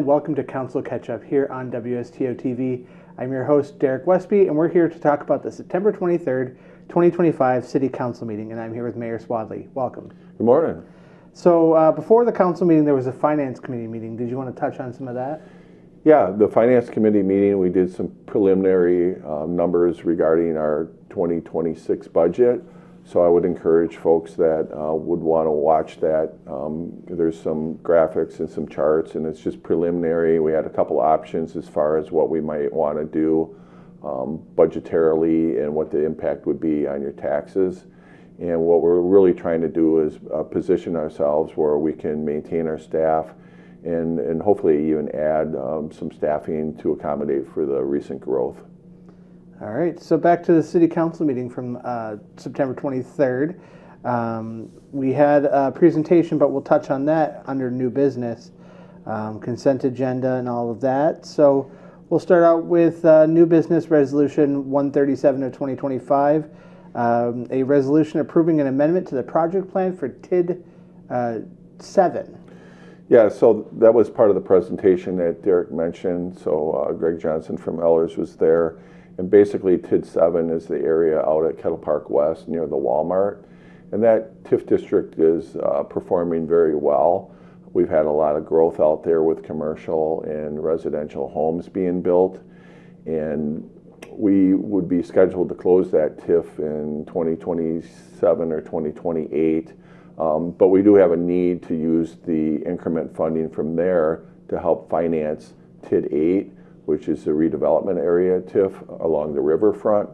and welcome to Council Catch-Up here on WSTO TV. I'm your host, Derek Westby, and we're here to talk about the September 23rd, 2025 City Council meeting, and I'm here with Mayor Swadley. Welcome. Good morning. So before the council meeting, there was a Finance Committee meeting. Did you want to touch on some of that? Yeah, the Finance Committee meeting, we did some preliminary numbers regarding our 2026 budget. So I would encourage folks that would want to watch that. There's some graphics and some charts, and it's just preliminary. We had a couple options as far as what we might want to do budgetarily and what the impact would be on your taxes. And what we're really trying to do is position ourselves where we can maintain our staff and hopefully even add some staffing to accommodate for the recent growth. All right, so back to the City Council meeting from September 23rd. We had a presentation, but we'll touch on that under new business, consent agenda and all of that. So we'll start out with new business resolution 137 of 2025, a resolution approving an amendment to the project plan for TID 7. Yeah, so that was part of the presentation that Derek mentioned. So Greg Johnson from Ellers was there. And basically, TID 7 is the area out at Kettle Park West near the Walmart. And that TIF district is performing very well. We've had a lot of growth out there with commercial and residential homes being built. And we would be scheduled to close that TIF in 2027 or 2028. But we do have a need to use the increment funding from there to help finance TID 8, which is the redevelopment area TIF along the riverfront.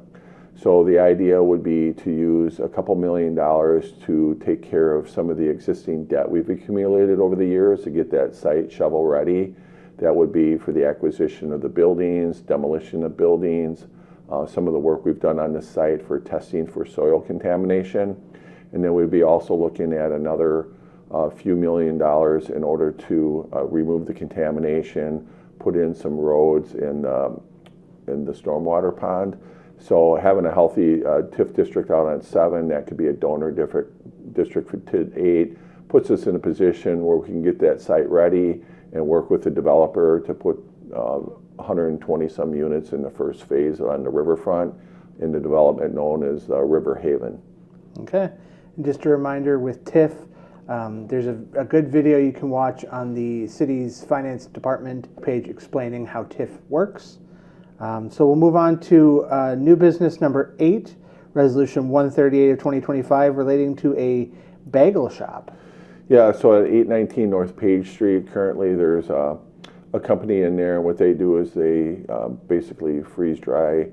So the idea would be to use a couple $1 million to take care of some of the existing debt we've accumulated over the years to get that site shovel ready. That would be for the acquisition of the buildings, demolition of buildings, some of the work we've done on the site for testing for soil contamination. And then we'd be also looking at another few $1 million in order to remove the contamination, put in some roads in the stormwater pond. So having a healthy TIF district out on 7, that could be a donor district for TID 8, puts us in a position where we can get that site ready and work with the developer to put 120 some units in the first phase on the riverfront in the development known as River Haven. Okay, and just a reminder with TIF, there's a good video you can watch on the city's finance department page explaining how TIF works. So we'll move on to new business number 8, resolution 138 of 2025 relating to a bagel shop. Yeah, so at 819 North Page Street, currently there's a company in there, and what they do is they basically freeze dry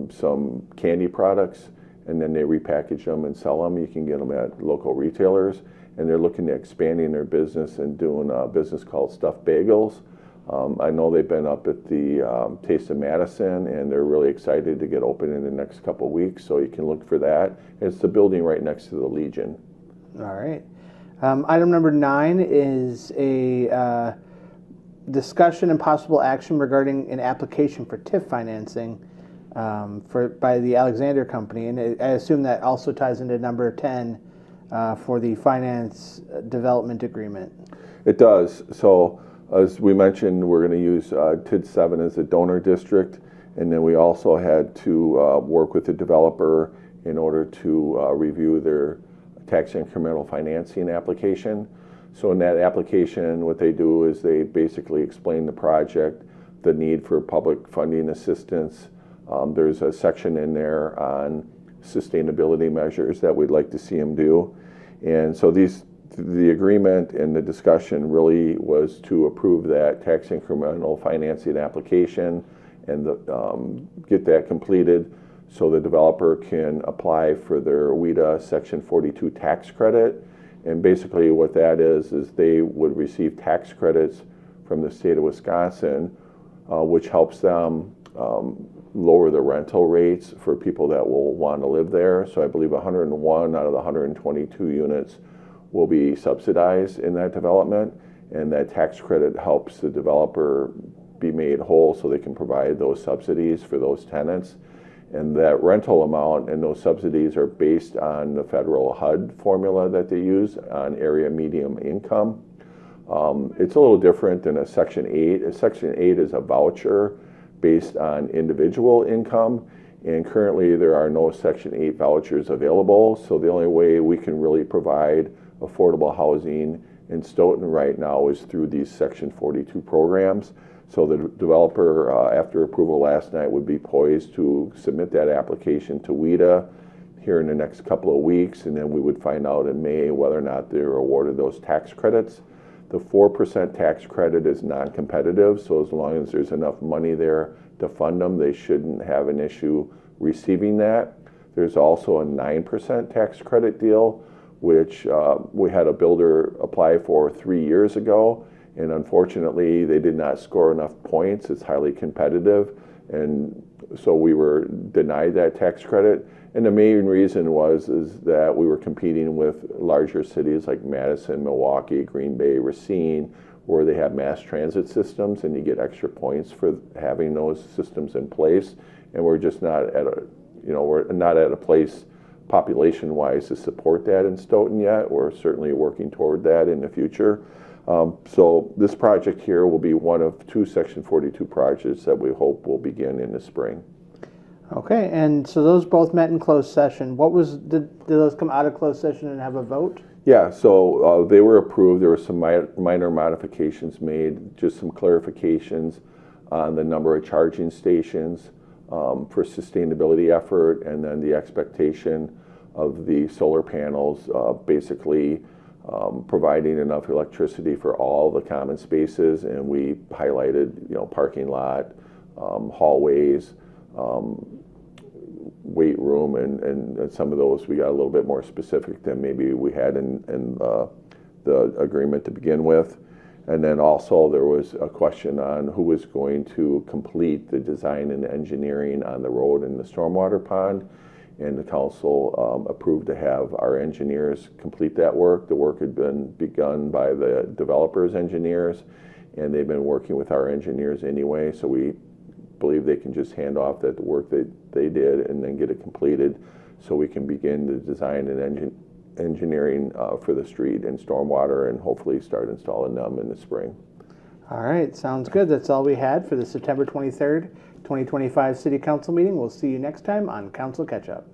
some candy products, and then they repackage them and sell them. You can get them at local retailers. And they're looking at expanding their business and doing a business called Stuffed Bagels. I know they've been up at the Taste of Madison, and they're really excited to get open in the next couple of weeks, so you can look for that. It's the building right next to the Legion. All right. Item number 9 is a discussion and possible action regarding an application for TIF financing by the Alexander Company, and I assume that also ties into number 10, for the finance development agreement. It does. So as we mentioned, we're going to use TID 7 as a donor district, and then we also had to work with the developer in order to review their tax incremental financing application. So in that application, what they do is they basically explain the project, the need for public funding assistance. There's a section in there on sustainability measures that we'd like to see them do. And so the agreement and the discussion really was to approve that tax incremental financing application and get that completed so the developer can apply for their WIDA Section 42 tax credit. And basically what that is they would receive tax credits from the state of Wisconsin, which helps them lower the rental rates for people that will want to live there. So I believe 101 out of the 122 units will be subsidized in that development, and that tax credit helps the developer be made whole so they can provide those subsidies for those tenants. And that rental amount and those subsidies are based on the federal HUD formula that they use on area median income. It's a little different than a Section 8. A Section 8 is a voucher based on individual income, and currently there are no Section 8 vouchers available, so the only way we can really provide affordable housing in Stoughton right now is through these Section 42 programs. So the developer, after approval last night, would be poised to submit that application to WIDA here in the next couple of weeks, and then we would find out in May whether or not they're awarded those tax credits. The 4% tax credit is non-competitive, so as long as there's enough money there to fund them, they shouldn't have an issue receiving that. There's also a 9% tax credit deal, which we had a builder apply for 3 years ago, and unfortunately they did not score enough points. It's highly competitive, and so we were denied that tax credit. And the main reason is that we were competing with larger cities like Madison, Milwaukee, Green Bay, Racine, where they have mass transit systems, and you get extra points for having those systems in place. And we're just not at a, we're not at a place population-wise to support that in Stoughton yet. We're certainly working toward that in the future. So this project here will be one of 2 Section 42 projects that we hope will begin in the spring. Okay, and so those both met in closed session. Did those come out of closed session and have a vote? Yeah, so they were approved. There were some minor modifications made, just some clarifications on the number of charging stations for sustainability effort, and then the expectation of the solar panels basically providing enough electricity for all the common spaces. And we highlighted, parking lot, hallways, weight room, and some of those we got a little bit more specific than maybe we had in the agreement to begin with. And then also there was a question on who was going to complete the design and engineering on the road and the stormwater pond, and the council approved to have our engineers complete that work. The work had been begun by the developer's engineers, and they've been working with our engineers anyway, so we believe they can just hand off that the work that they did and then get it completed, so we can begin the design and engineering for the street and stormwater, and hopefully start installing them in the spring. All right, sounds good. That's all we had for the September 23rd, 2025 City Council meeting. We'll see you next time on Council Catch Up.